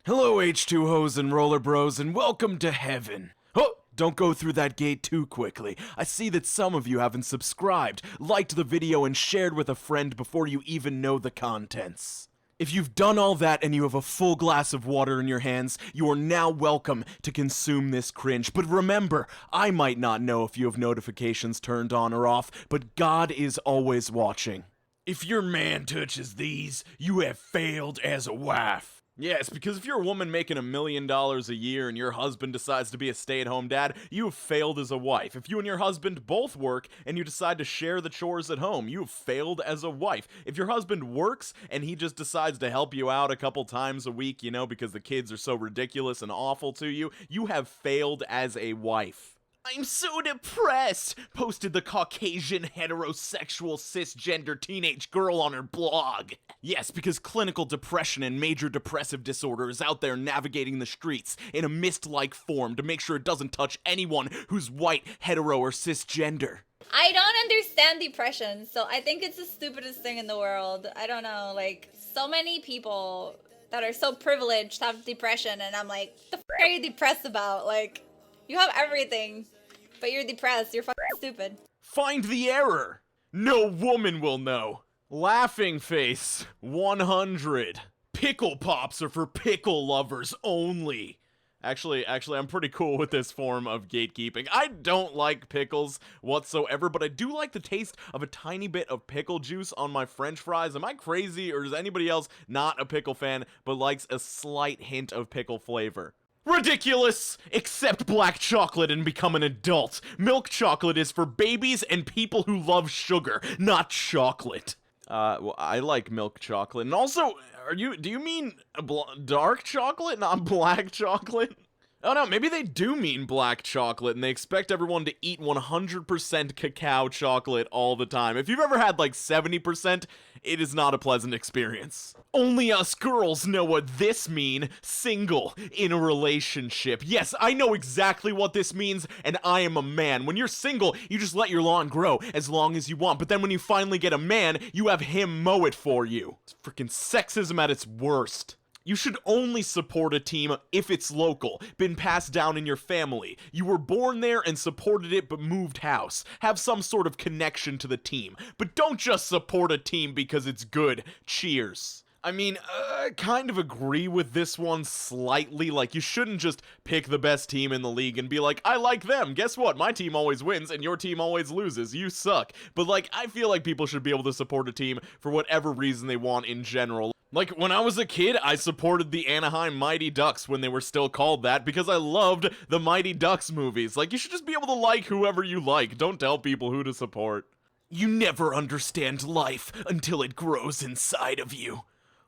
Hello, H2Hos and Roller Bros, and welcome to heaven. Oh, don't go through that gate too quickly. I see that some of you haven't subscribed, liked the video, and shared with a friend before you even know the contents. If you've done all that and you have a full glass of water in your hands, you are now welcome to consume this cringe. But remember, I might not know if you have notifications turned on or off, but God is always watching. If your man touches these, you have failed as a wife. Yes, because if you're a woman making $1 million a year and your husband decides to be a stay-at-home dad, you have failed as a wife. If you and your husband both work and you decide to share the chores at home, you have failed as a wife. If your husband works and he just decides to help you out a couple times a week, because the kids are so ridiculous and awful to you, you have failed as a wife. I'm so depressed, posted the Caucasian heterosexual cisgender teenage girl on her blog. Yes, because clinical depression and major depressive disorder is out there navigating the streets in a mist-like form to make sure it doesn't touch anyone who's white, hetero, or cisgender. I don't understand depression, so I think it's the stupidest thing in the world. I don't know, so many people that are so privileged have depression, and I'm like, the f*** are you depressed about? You have everything, but you're depressed. You're fucking stupid. Find the error. No woman will know. Laughing face 100. Pickle pops are for pickle lovers only. Actually, I'm pretty cool with this form of gatekeeping. I don't like pickles whatsoever, but I do like the taste of a tiny bit of pickle juice on my french fries. Am I crazy, or is anybody else not a pickle fan but likes a slight hint of pickle flavor? Ridiculous! Accept black chocolate and become an adult. Milk chocolate is for babies and people who love sugar, not chocolate. Well, I like milk chocolate. And also, do you mean dark chocolate, not black chocolate? Oh no, maybe they do mean black chocolate and they expect everyone to eat 100% cacao chocolate all the time. If you've ever had 70%, it is not a pleasant experience. Only us girls know what this mean, single, in a relationship. Yes, I know exactly what this means, and I am a man. When you're single, you just let your lawn grow as long as you want, but then when you finally get a man, you have him mow it for you. It's freaking sexism at its worst. You should only support a team if it's local, been passed down in your family. You were born there and supported it but moved house. Have some sort of connection to the team. But don't just support a team because it's good. Cheers. I mean, I kind of agree with this one slightly. You shouldn't just pick the best team in the league and be like, I like them. Guess what? My team always wins and your team always loses. You suck. But I feel like people should be able to support a team for whatever reason they want in general. When I was a kid, I supported the Anaheim Mighty Ducks when they were still called that because I loved the Mighty Ducks movies. You should just be able to like whoever you like. Don't tell people who to support. You never understand life until it grows inside of you.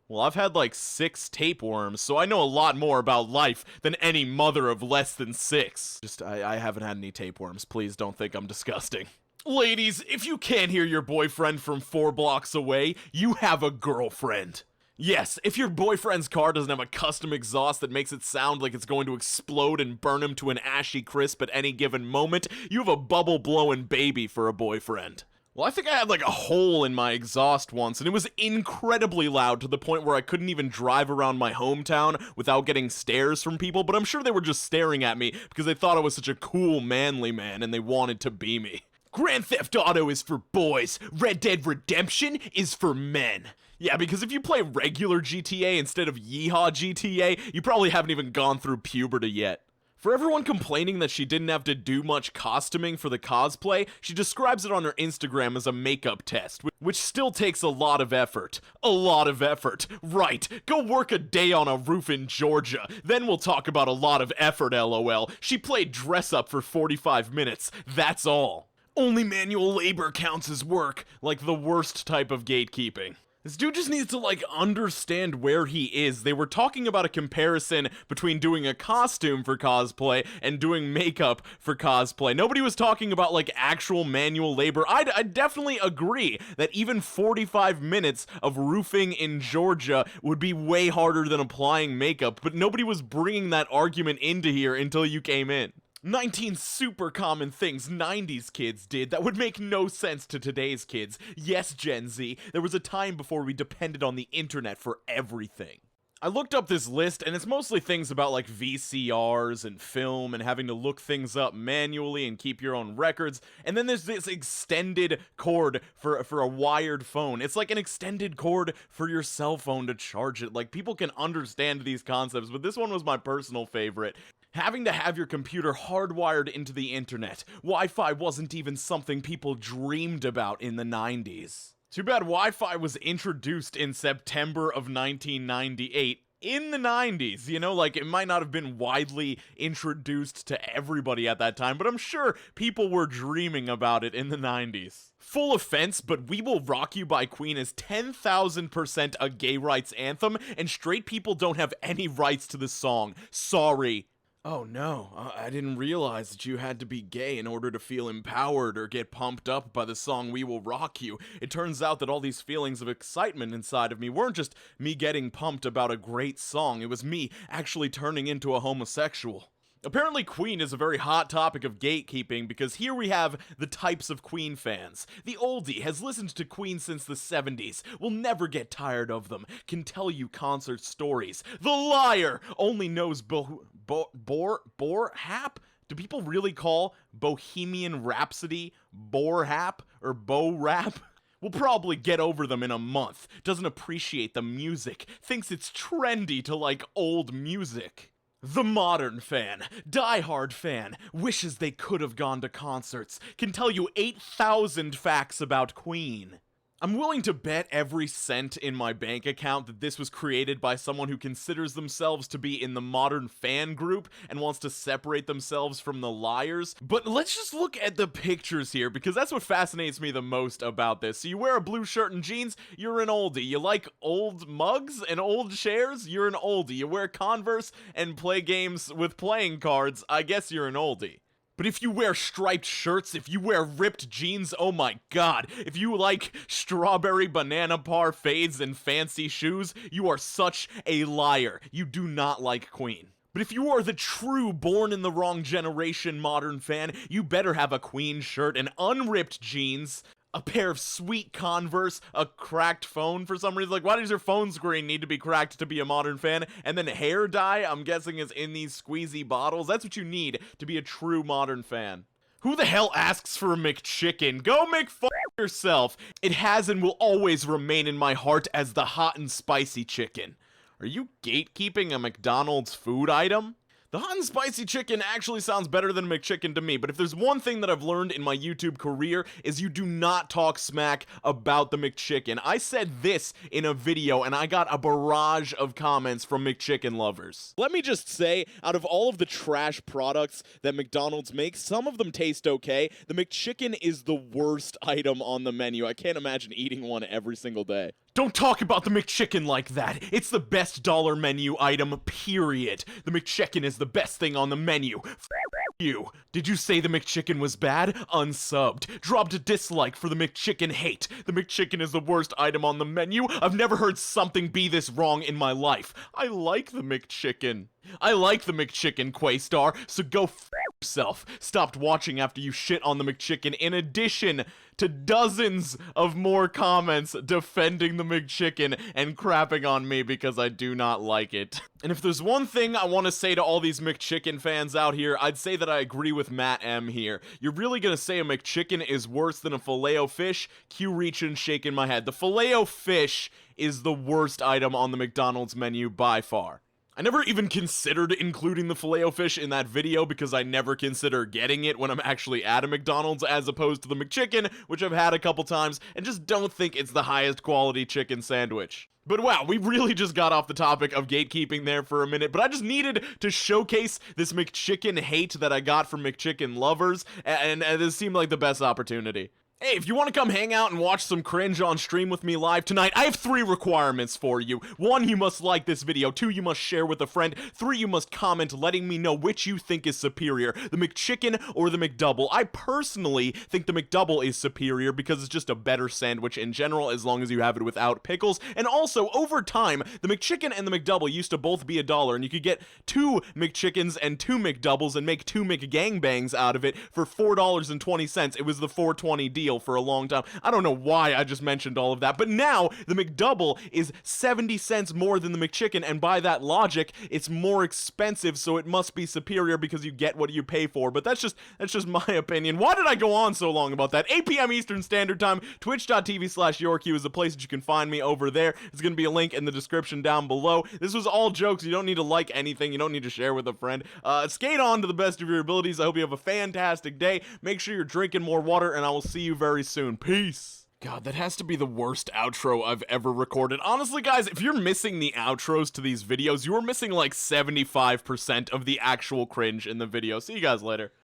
Well, I've had 6 tapeworms, so I know a lot more about life than any mother of less than 6. I haven't had any tapeworms. Please don't think I'm disgusting. Ladies, if you can't hear your boyfriend from 4 blocks away, you have a girlfriend. Yes, if your boyfriend's car doesn't have a custom exhaust that makes it sound like it's going to explode and burn him to an ashy crisp at any given moment, you have a bubble-blowing baby for a boyfriend. Well, I think I had a hole in my exhaust once, and it was incredibly loud to the point where I couldn't even drive around my hometown without getting stares from people, but I'm sure they were just staring at me because they thought I was such a cool, manly man and they wanted to be me. Grand Theft Auto is for boys. Red Dead Redemption is for men. Yeah, because if you play regular GTA instead of Yeehaw GTA, you probably haven't even gone through puberty yet. For everyone complaining that she didn't have to do much costuming for the cosplay, she describes it on her Instagram as a makeup test, which still takes a lot of effort. A lot of effort. Right, go work a day on a roof in Georgia, then we'll talk about a lot of effort, lol. She played dress up for 45 minutes, that's all. Only manual labor counts as work, the worst type of gatekeeping. This dude just needs to, understand where he is. They were talking about a comparison between doing a costume for cosplay and doing makeup for cosplay. Nobody was talking about, actual manual labor. I definitely agree that even 45 minutes of roofing in Georgia would be way harder than applying makeup, but nobody was bringing that argument into here until you came in. 19 super common things 90s kids did that would make no sense to today's kids. Yes, Gen Z, there was a time before we depended on the internet for everything. I looked up this list, and it's mostly things about like VCRs and film and having to look things up manually and keep your own records. And then there's this extended cord for a wired phone. It's like an extended cord for your cell phone to charge it. Like, people can understand these concepts, but this one was my personal favorite. Having to have your computer hardwired into the internet. Wi-Fi wasn't even something people dreamed about in the 90s. Too bad Wi-Fi was introduced in September of 1998. In the 90s, you know, like, it might not have been widely introduced to everybody at that time, but I'm sure people were dreaming about it in the 90s. Full offense, but We Will Rock You by Queen is 10,000% a gay rights anthem, and straight people don't have any rights to the song. Sorry. Oh no, I didn't realize that you had to be gay in order to feel empowered or get pumped up by the song We Will Rock You. It turns out that all these feelings of excitement inside of me weren't just me getting pumped about a great song, it was me actually turning into a homosexual. Apparently Queen is a very hot topic of gatekeeping because here we have the types of Queen fans. The oldie has listened to Queen since the 70s, will never get tired of them, can tell you concert stories. The liar only knows Hap? Do people really call Bohemian Rhapsody Hap or Bo Rap? Will probably get over them in a month, doesn't appreciate the music, thinks it's trendy to like old music. The modern fan, diehard fan, wishes they could have gone to concerts, can tell you 8,000 facts about Queen. I'm willing to bet every cent in my bank account that this was created by someone who considers themselves to be in the modern fan group and wants to separate themselves from the liars. But let's just look at the pictures here, because that's what fascinates me the most about this. So you wear a blue shirt and jeans, you're an oldie. You like old mugs and old chairs, you're an oldie. You wear Converse and play games with playing cards, I guess you're an oldie. But if you wear striped shirts, if you wear ripped jeans, oh my god, if you like strawberry banana parfaits and fancy shoes, you are such a liar. You do not like Queen. But if you are the true born in the wrong generation modern fan, you better have a Queen shirt and unripped jeans, a pair of sweet Converse, a cracked phone for some reason. Like, why does your phone screen need to be cracked to be a modern fan? And then hair dye, I'm guessing, is in these squeezy bottles. That's what you need to be a true modern fan. Who the hell asks for a McChicken? Go yourself. It has and will always remain in my heart as the hot and spicy chicken. Are you gatekeeping a McDonald's food item? The hot and spicy chicken actually sounds better than McChicken to me, but if there's one thing that I've learned in my YouTube career is you do not talk smack about the McChicken. I said this in a video and I got a barrage of comments from McChicken lovers. Let me just say, out of all of the trash products that McDonald's makes, some of them taste okay. The McChicken is the worst item on the menu. I can't imagine eating one every single day. Don't talk about the McChicken like that. It's the best dollar menu item, period. The McChicken is the best thing on the menu. You. Did you say the McChicken was bad? Unsubbed. Dropped a dislike for the McChicken hate. The McChicken is the worst item on the menu. I've never heard something be this wrong in my life. I like the McChicken. I like the McChicken, Quaystar, so go yourself. Stopped watching after you shit on the McChicken, in addition to dozens of more comments defending the McChicken and crapping on me because I do not like it. And if there's one thing I want to say to all these McChicken fans out here, I'd say that I agree with Matt M here. You're really gonna say a McChicken is worse than a Filet-O-Fish? Cue reaching, shaking my head. The Filet-O-Fish is the worst item on the McDonald's menu by far. I never even considered including the Filet-O-Fish in that video because I never consider getting it when I'm actually at a McDonald's, as opposed to the McChicken, which I've had a couple times, and just don't think it's the highest quality chicken sandwich. But wow, we really just got off the topic of gatekeeping there for a minute, but I just needed to showcase this McChicken hate that I got from McChicken lovers, and this seemed like the best opportunity. Hey, if you want to come hang out and watch some Cringe on stream with me live tonight, I have 3 requirements for you. 1, you must like this video. 2, you must share with a friend. 3, you must comment letting me know which you think is superior, the McChicken or the McDouble. I personally think the McDouble is superior because it's just a better sandwich in general, as long as you have it without pickles. And also, over time, the McChicken and the McDouble used to both be $1, and you could get 2 McChickens and 2 McDoubles and make 2 McGangbangs out of it for $4.20. It was the 420 deal. deal for a long time. I don't know why I just mentioned all of that, but now the McDouble is 70 cents more than the McChicken, and by that logic, it's more expensive, so it must be superior because you get what you pay for. But that's just my opinion. Why did I go on so long about that? 8 p.m. Eastern Standard Time, twitch.tv/YourQ is the place that you can find me over there. There's going to be a link in the description down below. This was all jokes. You don't need to like anything. You don't need to share with a friend. Skate on to the best of your abilities. I hope you have a fantastic day. Make sure you're drinking more water, and I will see you very soon. Peace. God, that has to be the worst outro I've ever recorded. Honestly, guys, if you're missing the outros to these videos, you are missing like 75% of the actual cringe in the video. See you guys later.